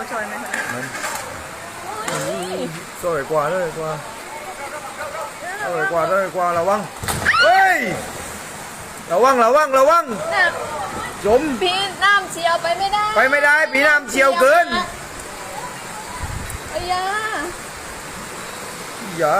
ก็ช่วยไหมคะ มันสวยกว่าเลยกว่าสวยกว่าเลยกว่าระวังเฮ้ยระวังน่ะจม พี่น้ำเชียวไปไม่ได้ ไปไม่ได้ปีน้ำเชี่ยวเกิน ไอ้ยา อย่า